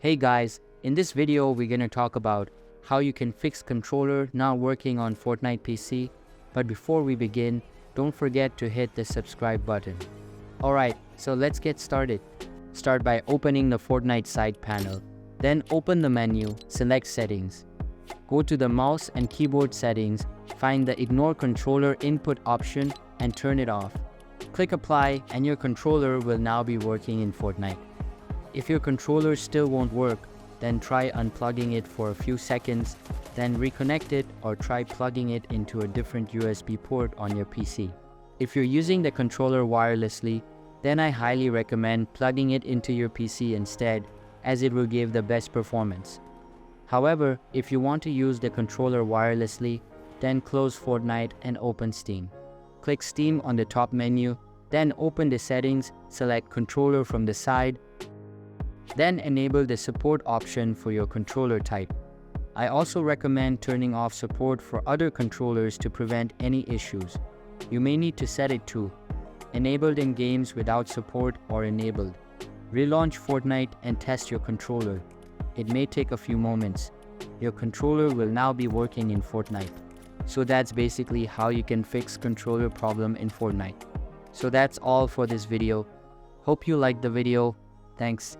Hey guys, in this video we're gonna talk about how you can fix controller not working on Fortnite PC. But before we begin, don't forget to hit the subscribe button. Alright, so let's get started. Start by opening the Fortnite side panel. Then open the menu, select settings. Go to the mouse and keyboard settings, find the ignore controller input option and turn it off. Click apply and your controller will now be working in Fortnite. If your controller still won't work, then try unplugging it for a few seconds, then reconnect it or try plugging it into a different USB port on your PC. If you're using the controller wirelessly, then I highly recommend plugging it into your PC instead, as it will give the best performance. However, if you want to use the controller wirelessly, then close Fortnite and open Steam. Click Steam on the top menu, then open the settings, select controller from the side, then enable the support option for your controller type. I also recommend turning off support for other controllers to prevent any issues. You may need to set it to enabled in games without support or enabled. Relaunch Fortnite and test your controller. It may take a few moments. Your controller will now be working in Fortnite. So that's basically how you can fix controller problem in Fortnite. So that's all for this video. Hope you liked the video. Thanks.